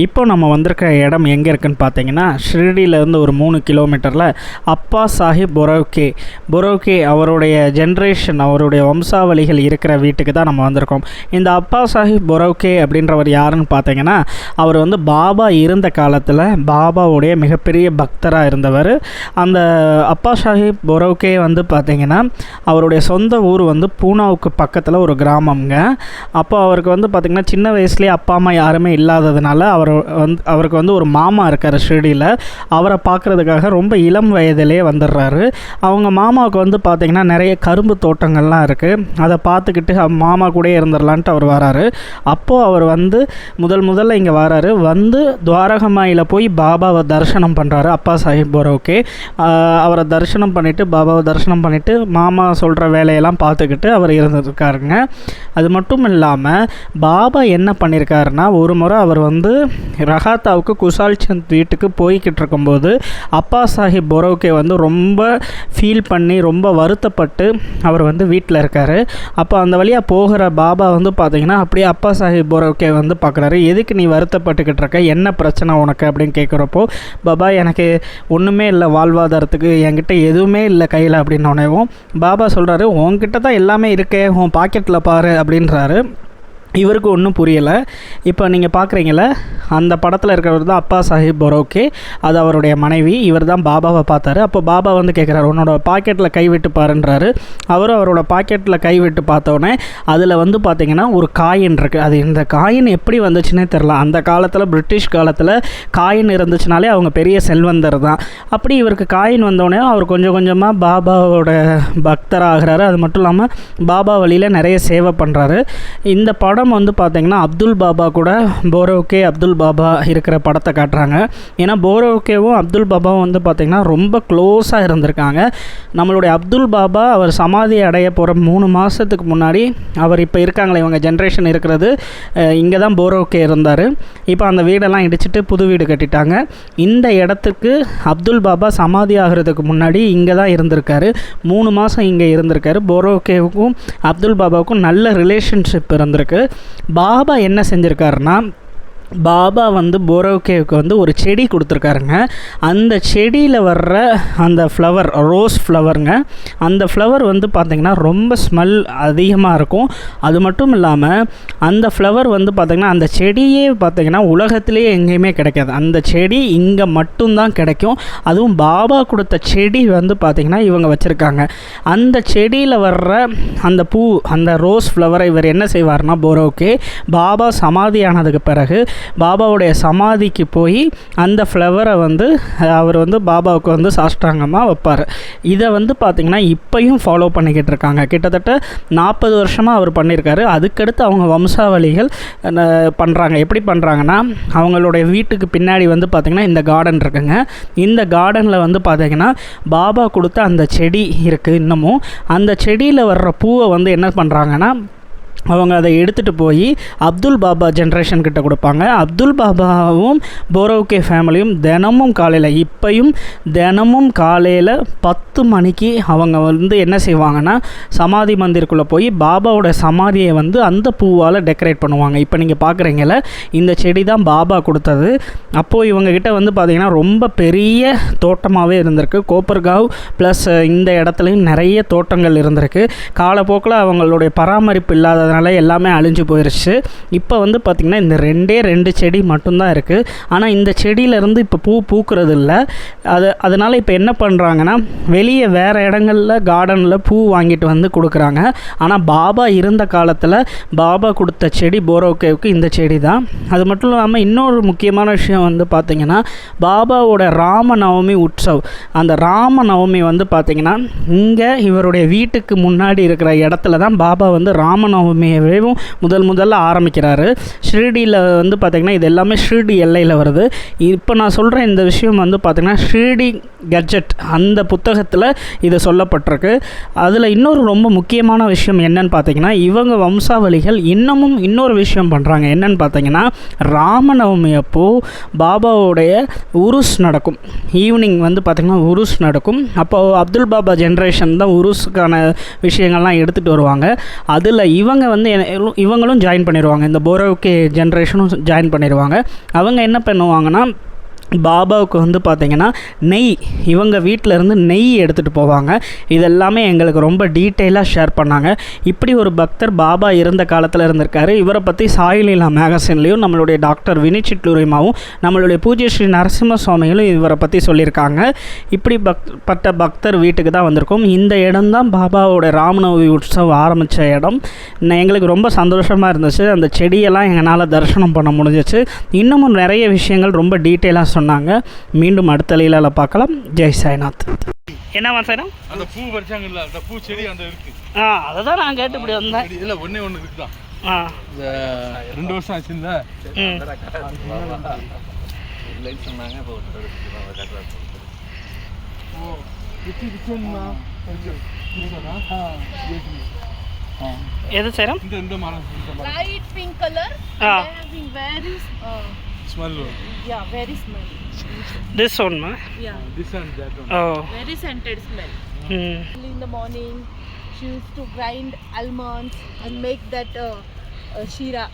இப்போ நம்ம வந்திருக்க இடம் எங்கே இருக்குதுன்னு பார்த்தீங்கன்னா, ஷிரடியிலேருந்து ஒரு 3 கிலோமீட்டரில் அப்பா சாஹிப் பொரோக்கே அவருடைய ஜென்ரேஷன், அவருடைய வம்சாவளிகள் இருக்கிற வீட்டுக்கு தான் நம்ம வந்திருக்கோம். இந்த அப்பா சாஹிப் பொரோக்கே அப்படின்றவர் யாருன்னு பார்த்தீங்கன்னா, அவர் வந்து பாபா இருந்த காலத்தில் பாபாவுடைய மிகப்பெரிய பக்தராக இருந்தவர். அந்த அப்பா சாஹிப் பொரோக்கே வந்து பார்த்திங்கன்னா, அவருடைய சொந்த ஊர் வந்து பூனாவுக்கு பக்கத்தில் ஒரு கிராமங்க. அப்போ அவருக்கு வந்து பார்த்திங்கன்னா சின்ன வயசுலேயே அப்பா அம்மா யாருமே இல்லாததுனால அவருக்கு வந்து ஒரு மாமா இருக்கார் ஷிரடியில். அவரை பார்க்குறதுக்காக ரொம்ப இளம் வயதிலே வந்துடுறாரு. அவங்க மாமாவுக்கு வந்து பார்த்திங்கன்னா நிறைய கரும்பு தோட்டங்கள்லாம் இருக்குது. அதை பார்த்துக்கிட்டு மாமா கூட இருந்துடலான்ட்டு அவர் வராரு. அப்போது அவர் வந்து முதல்ல இங்கே வராரு. வந்து துவாரகமாயில் போய் பாபாவை தரிசனம் பண்ணுறாரு அப்பா சாஹிப் பொரோக்கே. அவரை தரிசனம் பண்ணிவிட்டு, பாபாவை தரிசனம் பண்ணிவிட்டு, மாமா சொல்கிற வேலையெல்லாம் பார்த்துக்கிட்டு அவர் இருந்திருக்காருங்க. அது மட்டும் இல்லாமல் பாபா என்ன பண்ணியிருக்காருன்னா, ஒரு முறை அவர் வந்து ரஹாத்தாவுக்கு குஷால் சந்த் வீட்டுக்கு போய்கிட்டு இருக்கும்போது அப்பா சாஹிப் பொரோக்கே வந்து ரொம்ப ஃபீல் பண்ணி ரொம்ப வருத்தப்பட்டு அவர் வந்து வீட்டில் இருக்கார். அப்போ அந்த வழியாக போகிற பாபா வந்து பார்த்திங்கன்னா அப்படியே அப்பா சாஹிப் பொரோக்கே வந்து பார்க்குறாரு. எதுக்கு நீ வருத்தப்பட்டுக்கிட்டு இருக்க, என்ன பிரச்சனை உனக்கு அப்படின்னு கேட்குறப்போ, பாபா எனக்கு ஒன்றுமே இல்லை, வாழ்வாதாரத்துக்கு என்கிட்ட எதுவுமே இல்லை கையில் அப்படின்னோடனேவும் பாபா சொல்கிறாரு, உன்கிட்ட தான் எல்லாமே இருக்கே, உன் பாக்கெட்டில் பாரு அப்படின்றாரு. இவருக்கு ஒன்றும் புரியலை. இப்போ நீங்கள் பார்க்குறீங்கள அந்த படத்தில் இருக்கிறவர் தான் அப்பா சாஹிப் பொரோக்கே, அது அவருடைய மனைவி. இவர் தான் பாபாவை பார்த்தாரு. அப்போ பாபா வந்து கேட்குறாரு, உன்னோட பாக்கெட்டில் கைவிட்டு பாருன்றாரு. அவரும் அவரோட பாக்கெட்டில் கைவிட்டு பார்த்தோன்னே அதில் வந்து பார்த்திங்கன்னா ஒரு காயின் இருக்குது. அது இந்த காயின் எப்படி வந்துச்சுன்னே தெரில. அந்த காலத்தில் பிரிட்டிஷ் காலத்தில் காயின் இருந்துச்சுனாலே அவங்க பெரிய செல்வந்தர் தான். அப்படி இவருக்கு காயின் வந்தோடனே அவர் கொஞ்சம் கொஞ்சமாக பாபாவோட பக்தராகிறாரு. அது மட்டும் இல்லாமல் பாபா வழியில் நிறைய சேவை பண்ணுறாரு. இந்த படம் வந்து பார்த்திங்கன்னா அப்துல் பாபா கூட பொரோக்கே அப்துல் பாபா இருக்கிற படத்தை காட்டுறாங்க. ஏன்னா பொரோக்கேவும் அப்துல் பாபாவும் வந்து பார்த்திங்கன்னா ரொம்ப க்ளோஸாக இருந்திருக்காங்க. நம்மளுடைய அப்துல் பாபா அவர் சமாதி அடைய போகிற 3 மாதத்துக்கு முன்னாடி அவர் இப்போ இருக்காங்களே இவங்க ஜென்ரேஷன் இருக்கிறது இங்கே தான் பொரோக்கே இருந்தார். இப்போ அந்த வீடெல்லாம் இடிச்சிட்டு புது வீடு கட்டிட்டாங்க. இந்த இடத்துக்கு அப்துல் பாபா சமாதி ஆகிறதுக்கு முன்னாடி இங்கே தான் இருந்திருக்காரு. 3 மாதம் இங்கே இருந்திருக்காரு. பொரோக்கேவுக்கும் அப்துல் பாபாவுக்கும் நல்ல ரிலேஷன்ஷிப் இருந்திருக்கு. பாபா என்ன செஞ்சுருக்காருன்னா, பாபா வந்து பொரோக்கேவுக்கு வந்து ஒரு செடி கொடுத்துருக்காருங்க. அந்த செடியில் வர்ற அந்த ஃப்ளவர், ரோஸ் ஃப்ளவருங்க, அந்த ஃப்ளவர் வந்து பார்த்திங்கன்னா ரொம்ப ஸ்மெல் அதிகமாக இருக்கும். அது மட்டும் இல்லாமல் அந்த ஃப்ளவர் வந்து பார்த்திங்கன்னா அந்த செடியே பார்த்திங்கன்னா உலகத்திலேயே எங்கேயுமே கிடைக்காது. அந்த செடி இங்கே மட்டும்தான் கிடைக்கும். அதுவும் பாபா கொடுத்த செடி வந்து பார்த்திங்கன்னா இவங்க வச்சுருக்காங்க. அந்த செடியில் வர்ற அந்த பூ, அந்த ரோஸ் ஃப்ளவரை இவர் என்ன செய்வார்னா, பொரோக்கே பாபா சமாதி ஆனதுக்கு பிறகு பாபாவுடைய சமாதிக்கு போய் அந்த ஃப்ளவரை வந்து அவர் வந்து பாபாவுக்கு வந்து சாஷ்டாங்கமாக வைப்பார். இதை வந்து பார்த்திங்கன்னா இப்பையும் ஃபாலோ பண்ணிக்கிட்டு இருக்காங்க. கிட்டத்தட்ட 40 வருஷமாக அவர் பண்ணியிருக்காரு. அதுக்கடுத்து அவங்க வம்சாவளிகள் பண்ணுறாங்க. எப்படி பண்ணுறாங்கன்னா, அவங்களுடைய வீட்டுக்கு பின்னாடி வந்து பார்த்திங்கன்னா இந்த கார்டன் இருக்குங்க. இந்த கார்டனில் வந்து பார்த்திங்கன்னா பாபா கொடுத்த அந்த செடி இருக்குது. இன்னமும் அந்த செடியில் வர்ற பூவை வந்து என்ன பண்ணுறாங்கன்னா, அவங்க அதை எடுத்துகிட்டு போய் அப்துல் பாபா ஜென்ரேஷன்கிட்ட கொடுப்பாங்க. அப்துல் பாபாவும் பொரோக்கே ஃபேமிலியும் தினமும் காலையில் 10 மணிக்கு அவங்க வந்து என்ன செய்வாங்கன்னா, சமாதி மந்திருக்குள்ளே போய் பாபாவோட சமாதியை வந்து அந்த பூவால் டெக்கரேட் பண்ணுவாங்க. இப்போ நீங்கள் பார்க்குறீங்கள இந்த செடி தான் பாபா கொடுத்தது. அப்போது இவங்ககிட்ட வந்து பார்த்திங்கன்னா ரொம்ப பெரிய தோட்டமாகவே இருந்திருக்கு. கோப்பர்காவ் ப்ளஸ் இந்த இடத்துலையும் நிறைய தோட்டங்கள் இருந்திருக்கு. காலப்போக்கில் அவங்களுடைய பராமரிப்பு இல்லாத எல்லாமே அழிஞ்சு போயிடுச்சு. இப்போ வந்து பார்த்திங்கன்னா இந்த 2 செடி மட்டும்தான் இருக்குது. ஆனால் இந்த செடியிலேருந்து இப்போ பூ பூக்கிறது இல்லை. அதனால் இப்போ என்ன பண்ணுறாங்கன்னா, வெளியே வேறு இடங்களில் கார்டனில் பூ வாங்கிட்டு வந்து கொடுக்குறாங்க. ஆனால் பாபா இருந்த காலத்தில் பாபா கொடுத்த செடி பொரோக்கேவுக்கு இந்த செடி தான். அது மட்டும் இல்லாமல் இன்னொரு முக்கியமான விஷயம் வந்து பார்த்திங்கன்னா, பாபாவோட ராமநவமி உற்சவ், அந்த ராமநவமி வந்து பார்த்திங்கன்னா இங்கே இவருடைய வீட்டுக்கு முன்னாடி இருக்கிற இடத்துல தான் பாபா வந்து ராமநவமி முதல்ல ஆரம்பிக்கிறாரு. ஷிரடியில் வந்து பார்த்திங்கன்னா இது எல்லாமே ஷிரடி எல்லையில் வருது. இப்போ நான் சொல்கிற இந்த விஷயம் வந்து பார்த்திங்கன்னா ஷிரடி கெட்ஜெட் அந்த புத்தகத்தில் இது சொல்லப்பட்டிருக்கு. அதில் இன்னொரு ரொம்ப முக்கியமான விஷயம் என்னன்னு பார்த்திங்கன்னா, இவங்க வம்சாவளிகள் இன்னமும் இன்னொரு விஷயம் பண்ணுறாங்க. என்னன்னு பார்த்திங்கன்னா, ராமநவமி அப்போது பாபாவுடைய உருஸ் நடக்கும். ஈவினிங் வந்து பார்த்திங்கன்னா உருஸ் நடக்கும். அப்போது அப்துல் பாபா ஜென்ரேஷன் தான் உருஸுக்கான விஷயங்கள்லாம் எடுத்துகிட்டு வருவாங்க. அதில் இவங்க வந்து இவங்களும் ஜாயின் பண்ணிடுவாங்க, இந்த போரோகே ஜென்ரேஷனும் ஜாயின் பண்ணிடுவாங்க. அவங்க என்ன பண்ணுவாங்கன்னா பாபாவுக்கு வந்து பார்த்திங்கன்னா நெய், இவங்க வீட்டிலேருந்து நெய் எடுத்துகிட்டு போவாங்க. இதெல்லாமே எங்களுக்கு ரொம்ப டீட்டெயிலாக ஷேர் பண்ணாங்க. இப்படி ஒரு பக்தர் பாபா இருந்த காலத்தில் இருந்திருக்காரு. இவரை பற்றி சாயிலீலா மேகசின்லேயும் நம்மளுடைய டாக்டர் வினித் சிட்லூரிமாவும் நம்மளுடைய பூஜ்ய ஸ்ரீ நரசிம்ம சுவாமிகளும் இவரை பற்றி சொல்லியிருக்காங்க. இப்படி பட்ட பக்தர் வீட்டுக்கு தான் வந்திருக்கோம். இந்த இடம் தான் பாபாவோட ராமநவமி உற்சவம் ஆரம்பித்த இடம். எங்களுக்கு ரொம்ப சந்தோஷமாக இருந்துச்சு. அந்த செடியெல்லாம் எங்களால் தரிசனம் பண்ண முடிஞ்சிச்சு. இன்னமும் நிறைய விஷயங்கள் ரொம்ப டீட்டெயிலாக சொன்னாங்க. மீண்டும் அடுத்த லீலால பார்க்கலாம். ஜெய் சாய்நாத். என்னவா சார் அந்த பூ வச்சாங்கல்ல, அந்த பூ செடி அந்த இருக்கு. அதை தான் நான் கேட்டு இப்படி வந்தேன். இல்ல ஒண்ணே ஒன்று இருக்குதான். இந்த 2 வருஷம் ஆச்சுல்ல. சொன்னாங்க. எது சார்? இந்த மரம் light pink color. Having very smell. Yeah, very smell. This one ma? Yeah. This and that one. Oh. Very scented smell. In the morning, she used to grind almonds and make that shira.